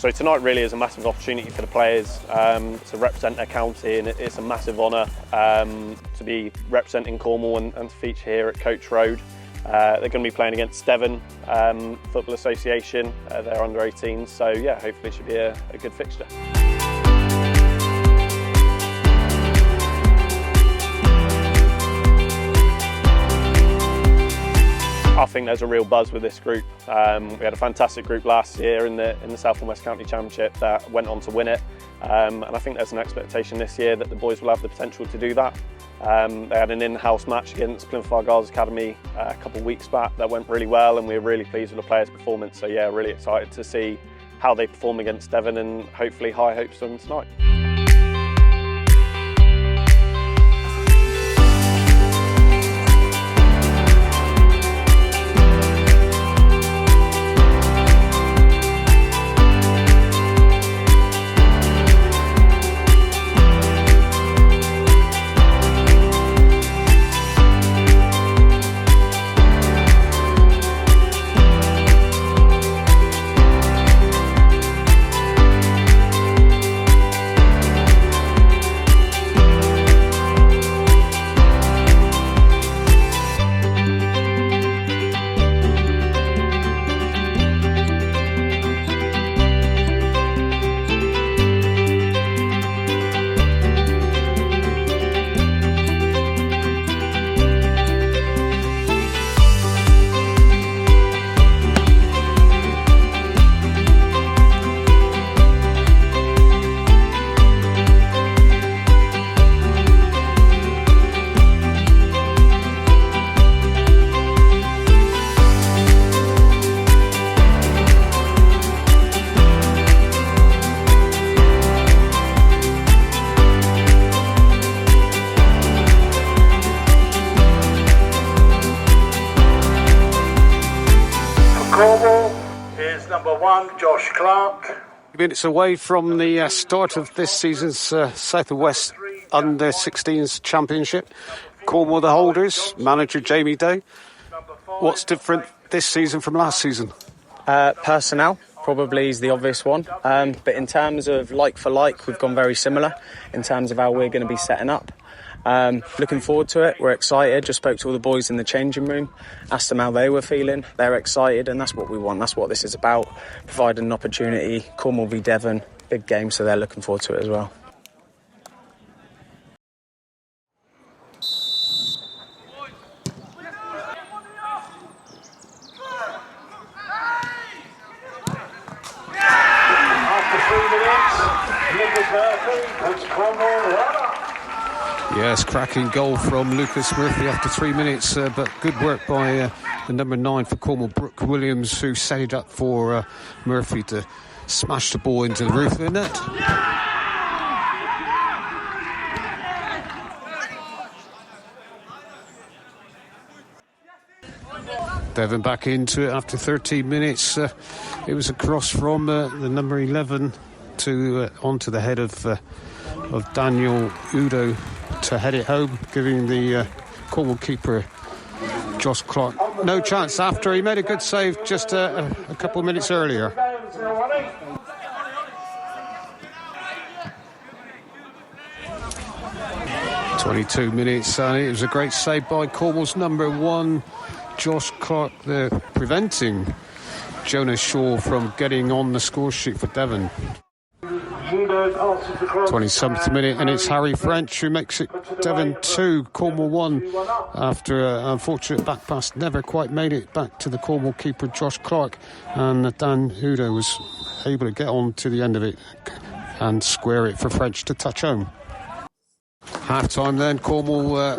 So tonight really is a massive opportunity for the players to represent their county, and it's a massive honour to be representing Cornwall and to feature here at Coach Road. They're going to be playing against Devon Football Association, they're under 18s, so yeah, hopefully it should be a good fixture. I think there's a real buzz with this group. We had a fantastic group last year in the South and West County Championship that went on to win it, and I think there's an expectation this year that the boys will have the potential to do that. They had an in-house match against Plymouth Argyle's Academy a couple of weeks back that went really well, and we were really pleased with the players' performance. So yeah, really excited to see how they perform against Devon, and hopefully high hopes for them tonight. Cornwall is number 1, Josh Clark. Minutes away from the start of this season's South and West Under 16s Championship. Cornwall the holders, manager Jamie Day. What's different this season from last season? Personnel probably is the obvious one, but in terms of like for like, we've gone very similar in terms of how we're going to be setting up. Looking forward to it. We're excited. Just spoke to all the boys in the changing room, asked them how they were feeling. They're excited, and that's what we want. That's what this is about, providing an opportunity. Cornwall v Devon, big game, so they're looking forward to it as well. After 3 minutes, Lucas Murphy puts Cornwall right up. Yes, cracking goal from Lucas Murphy after 3 minutes, but good work by the number 9 for Cornwall, Brooke Williams, who set it up for Murphy to smash the ball into the roof of the net. Devon back into it after 13 minutes. It was a cross from the number 11 to onto the head of Daniel Udo to head it home, giving the Cornwall keeper Josh Clark no chance after he made a good save just a couple of minutes earlier. 22 minutes, and it was a great save by Cornwall's number 1, Josh Clark, preventing Jonas Shaw from getting on the score sheet for Devon. 27th minute, and it's Harry French who makes it Devon 2, Cornwall 1, after an unfortunate back pass. Never quite made it back to the Cornwall keeper Josh Clark, and Dan Hudo was able to get on to the end of it and square it for French to touch home. Half-time then, Cornwall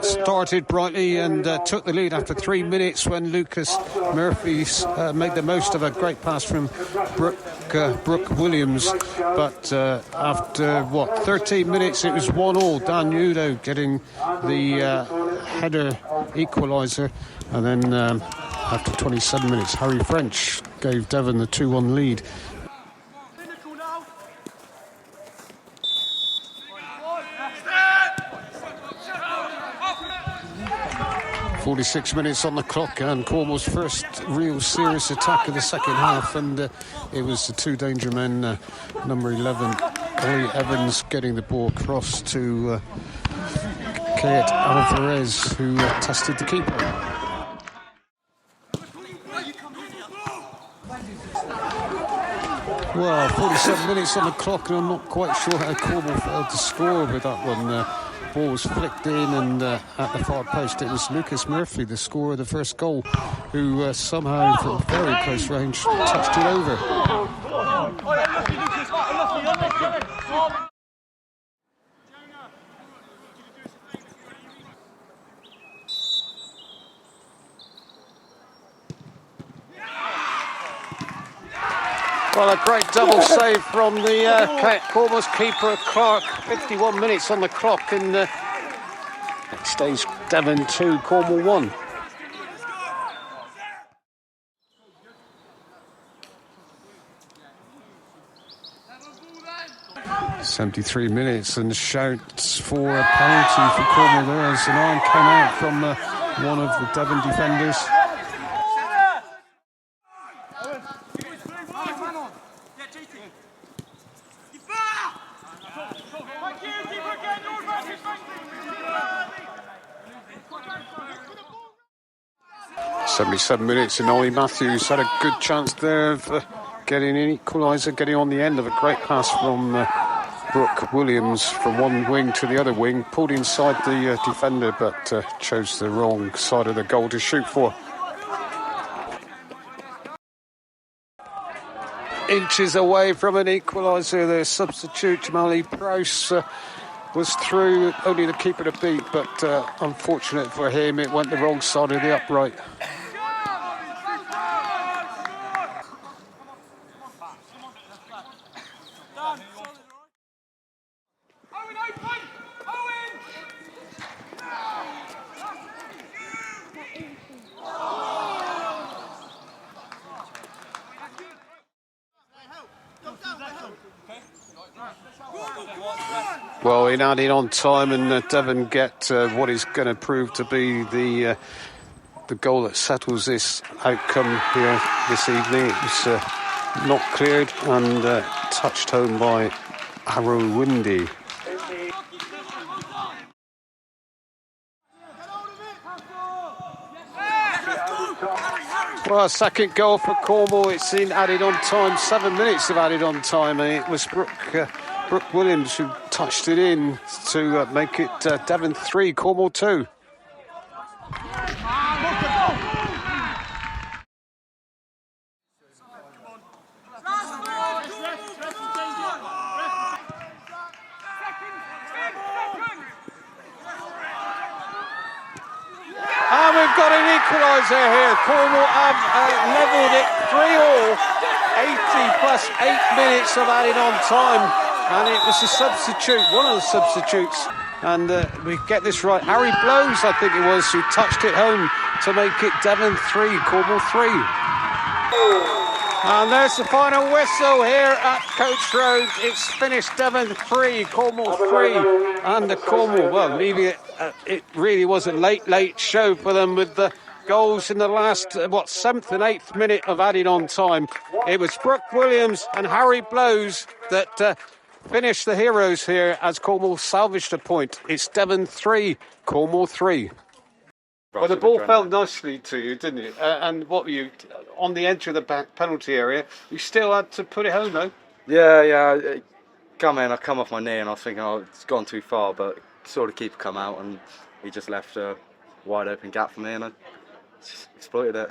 started brightly and took the lead after 3 minutes when Lucas Murphy made the most of a great pass from Brooke Williams. But after, 13 minutes, it was 1-1. Dan Udo getting the header equaliser. And then after 27 minutes, Harry French gave Devon the 2-1 lead. 46 minutes on the clock, and Cornwall's first real serious attack of the second half, and it was the two danger men, number 11 Ollie Evans, getting the ball across to Kate Alvarez, who tested the keeper. Well, 47 minutes on the clock, and I'm not quite sure how Cornwall failed to score with that one. Ball was flicked in, and at the far post it was Lucas Murphy, the scorer of the first goal, who somehow from very close range touched it over. Well, a great double save from the Cornwall's keeper, Clark. 51 minutes on the clock, and it stays Devon 2, Cornwall 1. "73 minutes, and shouts for a penalty for Cornwall there as an arm came out from one of the Devon defenders. "77 minutes, and Ollie Matthews had a good chance there of getting an equaliser, getting on the end of a great pass from Brooke Williams from one wing to the other wing, pulled inside the defender, but chose the wrong side of the goal to shoot for. Inches away from an equaliser, their substitute Jamali Prowse was through, only the keeper to beat, but unfortunate for him, it went the wrong side of the upright. Well, in adding on time, and Devon get what is going to prove to be the goal that settles this outcome here this evening. It was not cleared and touched home by Arrowindi. Well, second goal for Cornwall. It's in added on time, 7 minutes of added on time, and it was Brooke Williams who touched it in to make it Devon 3, Cornwall 2. And we've got an equaliser here. Cornwall have levelled it 3-3, 80 plus 8 minutes of added on time. And it was a substitute, one of the substitutes. And we get this right, Harry Blows, I think it was, who touched it home to make it Devon 3, Cornwall 3. And there's the final whistle here at Coach Road. It's finished Devon 3, Cornwall 3. And the Cornwall, well, leaving it, it really was a late show for them with the goals in the last, 7th and 8th minute of added on time. It was Brooke Williams and Harry Blows that finished the heroes here as Cornwall salvaged a point. It's Devon 3, Cornwall 3. Well, the ball fell nicely to you, didn't it? And what were you, on the edge of the back penalty area? You still had to put it home, though? Yeah. I come off my knee and I was thinking, it's gone too far, but saw the keeper come out and he just left a wide open gap for me and I just exploited it.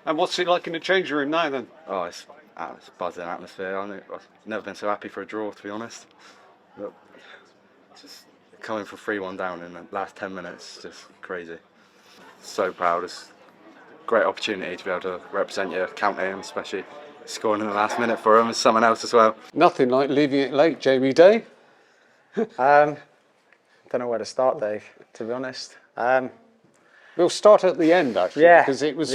And what's it like in the changing room now, then? Oh, it's a buzzing atmosphere. I've never been so happy for a draw, to be honest. But just coming for 3-1 down in the last 10 minutes, just crazy. So proud. It's a great opportunity to be able to represent your county, and especially scoring in the last minute for him as someone else as well. Nothing like leaving it late, Jamie Day. Don't know where to start, Dave, to be honest. We'll start at the end, actually, because it was,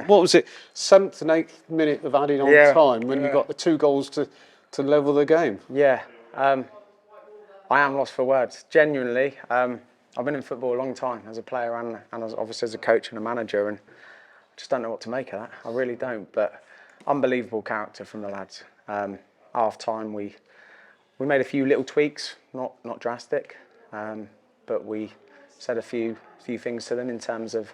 what was it, 7th and 8th minute of adding on time when you got the 2 goals to level the game. Yeah, I am lost for words, genuinely. I've been in football a long time as a player and obviously as a coach and a manager, and I just don't know what to make of that. I really don't. But unbelievable character from the lads. Half time we made a few little tweaks, not drastic, but we said a few things to them in terms of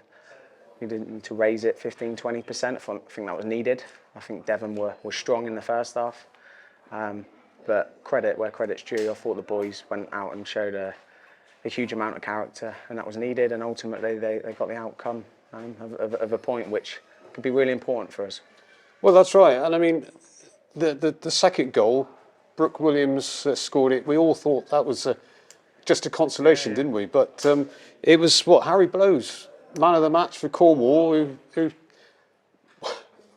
we didn't need to raise it 15-20%. I think that was needed. I think Devon were strong in the first half, but credit where credit's due. I thought the boys went out and showed a huge amount of character, and that was needed. And ultimately, they got the outcome of a point which could be really important for us. Well, that's right. And I mean, the second goal, Brooke Williams scored it. We all thought that was just a consolation, didn't we? But it was Harry Blows, man of the match for Cornwall, who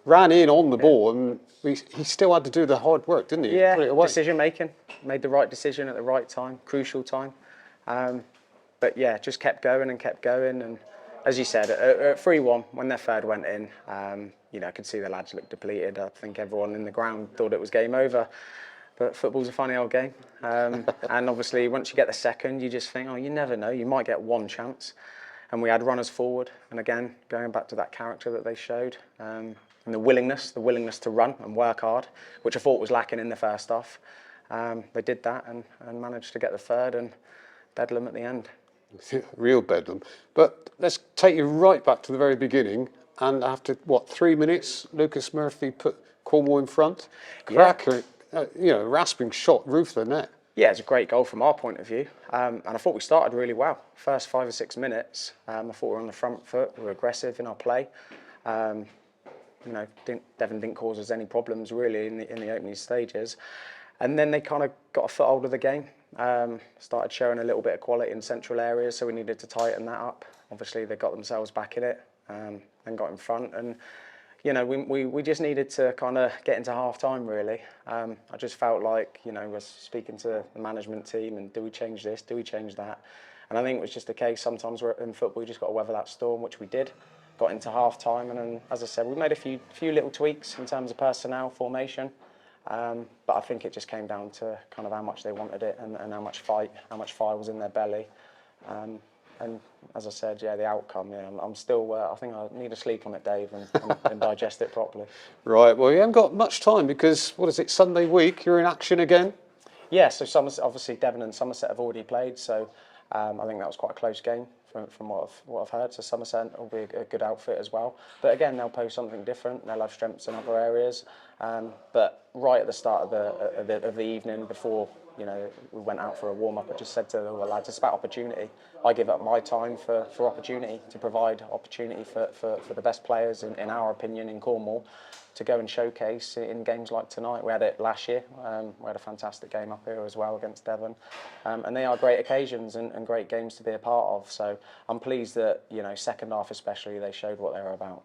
ran in on the ball, and he still had to do the hard work, didn't he? Yeah, Put it away. decision making, made the right decision at the right time, crucial time. But yeah, just kept going, and as you said, at 3-1 when their third went in, I could see the lads looked depleted. I think everyone in the ground thought it was game over. But football's a funny old game, and obviously once you get the second, you just think, oh, you never know, you might get one chance. And we had runners forward, and again, going back to that character that they showed, and the willingness to run and work hard, which I thought was lacking in the first half. They did that and managed to get the third and bedlam at the end. Real bedlam. But let's take you right back to the very beginning. And after 3 minutes, Lucas Murphy put Cornwall in front. Cracker, rasping shot, roof of the net. Yeah, it's a great goal from our point of view, and I thought we started really well. First 5 or 6 minutes, I thought we were on the front foot. We were aggressive in our play. Devon didn't cause us any problems really in the opening stages, and then they kind of got a foothold of the game. Started showing a little bit of quality in central areas, so we needed to tighten that up. Obviously, they got themselves back in it, and got in front, and we just needed to kind of get into half time really. I just felt like, I was speaking to the management team and do we change this, do we change that? And I think it was just the case, sometimes we're in football, we just got to weather that storm, which we did. Got into half time, and then, as I said, we made a few little tweaks in terms of personnel, formation. But I think it just came down to kind of how much they wanted it and how much fire was in their belly. And as I said, the outcome, I'm still, I think I need to sleep on it, Dave, and digest it properly. Right, well, you haven't got much time because, Sunday week, you're in action again? Yeah, so obviously Devon and Somerset have already played, so I think that was quite a close game from what I've heard. So Somerset will be a good outfit as well. But again, they'll pose something different. They'll have strengths in other areas. But right at the start of the evening, before we went out for a warm-up, I just said to the lads, it's about opportunity. I give up my time for opportunity, to provide opportunity for the best players, in our opinion, in Cornwall, to go and showcase in games like tonight. We had it last year. We had a fantastic game up here as well against Devon. And they are great occasions and great games to be a part of. So I'm pleased that, second half especially, they showed what they were about.